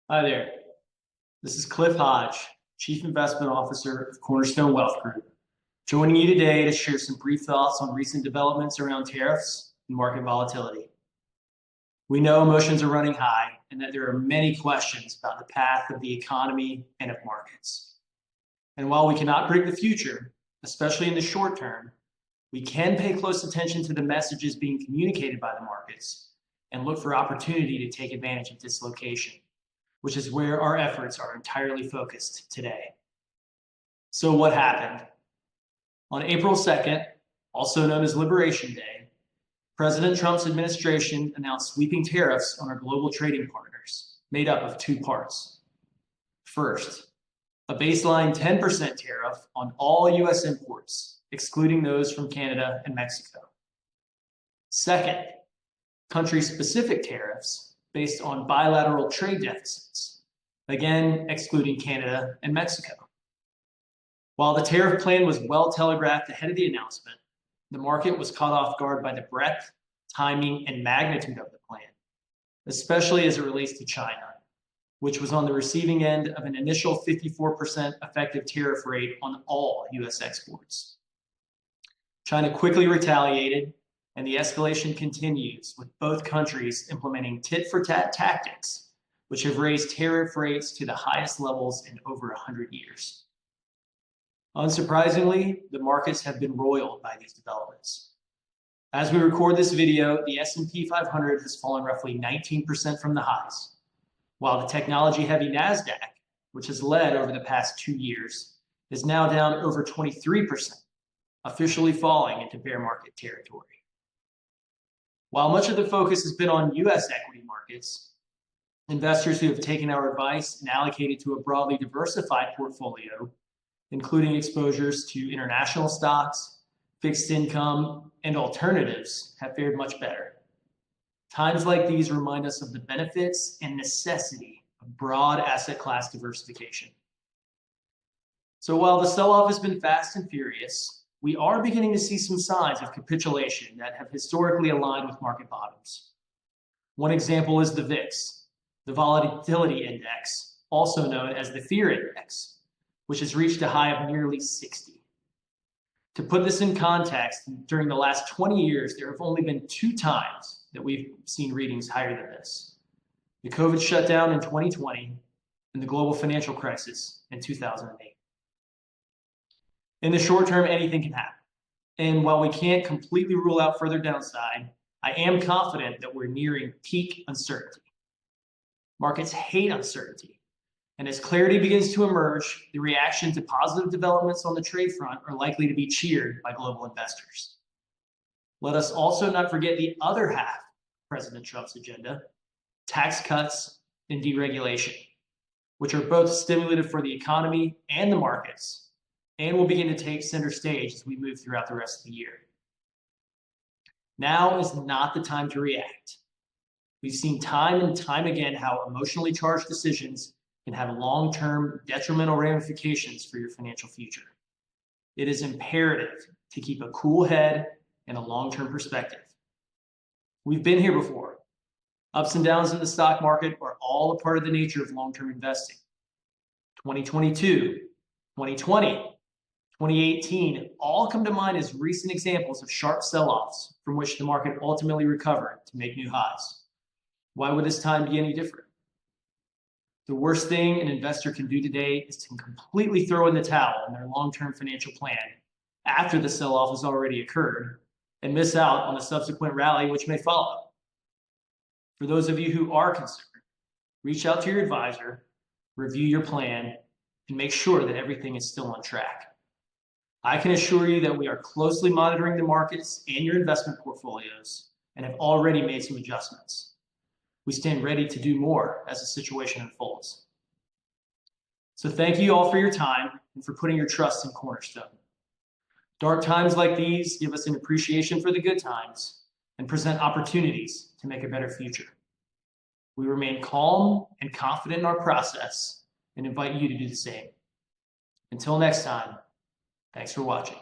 Hi there. This is Cliff Hodge, Chief Investment Officer of Cornerstone Wealth Group, joining you today to share some brief thoughts on recent developments around tariffs and market volatility. We know emotions are running high and that there are many questions about the path of the economy and of markets. And while we cannot predict the future, especially in the short term, we can pay close attention to the messages being communicated by the markets and look for opportunity to take advantage of dislocation, which is where our efforts are entirely focused today. So what happened? On April 2nd, also known as Liberation Day, President Trump's administration announced sweeping tariffs on our global trading partners, made up of two parts. First, a baseline 10% tariff on all U.S. imports, excluding those from Canada and Mexico. Second, country-specific tariffs based on bilateral trade deficits, again, excluding Canada and Mexico. While the tariff plan was well telegraphed ahead of the announcement, the market was caught off guard by the breadth, timing, and magnitude of the plan, especially as it relates to China, which was on the receiving end of an initial 54% effective tariff rate on all U.S. exports. China quickly retaliated, and the escalation continues, with both countries implementing tit-for-tat tactics, which have raised tariff rates to the highest levels in over 100 years. Unsurprisingly, the markets have been roiled by these developments. As we record this video, the S&P 500 has fallen roughly 19% from the highs, while the technology-heavy NASDAQ, which has led over the past 2 years, is now down over 23%, officially falling into bear market territory. While much of the focus has been on U.S. equity markets, investors who have taken our advice and allocated to a broadly diversified portfolio, including exposures to international stocks, fixed income, and alternatives, have fared much better. Times like these remind us of the benefits and necessity of broad asset class diversification. So while the sell-off has been fast and furious, we are beginning to see some signs of capitulation that have historically aligned with market bottoms. One example is the VIX, the Volatility Index, also known as the Fear Index, which has reached a high of nearly 60. To put this in context, during the last 20 years, there have only been 2 times that we've seen readings higher than this: the COVID shutdown in 2020 and the global financial crisis in 2008. In the short term, anything can happen. And while we can't completely rule out further downside, I am confident that we're nearing peak uncertainty. Markets hate uncertainty. And as clarity begins to emerge, the reaction to positive developments on the trade front are likely to be cheered by global investors. Let us also not forget the other half of President Trump's agenda: tax cuts and deregulation, which are both stimulative for the economy and the markets, and will begin to take center stage as we move throughout the rest of the year. Now is not the time to react. We've seen time and time again how emotionally charged decisions can have long-term detrimental ramifications for your financial future. It is imperative to keep a cool head and a long-term perspective. We've been here before. Ups and downs in the stock market are all a part of the nature of long-term investing. 2022, 2020, 2018 all come to mind as recent examples of sharp sell-offs from which the market ultimately recovered to make new highs. Why would this time be any different? The worst thing an investor can do today is to completely throw in the towel on their long-term financial plan after the sell-off has already occurred and miss out on the subsequent rally which may follow. For those of you who are concerned, reach out to your advisor, review your plan, and make sure that everything is still on track. I can assure you that we are closely monitoring the markets and your investment portfolios and have already made some adjustments. We stand ready to do more as the situation unfolds. So thank you all for your time and for putting your trust in Cornerstone. Dark times like these give us an appreciation for the good times and present opportunities to make a better future. We remain calm and confident in our process and invite you to do the same. Until next time, thanks for watching.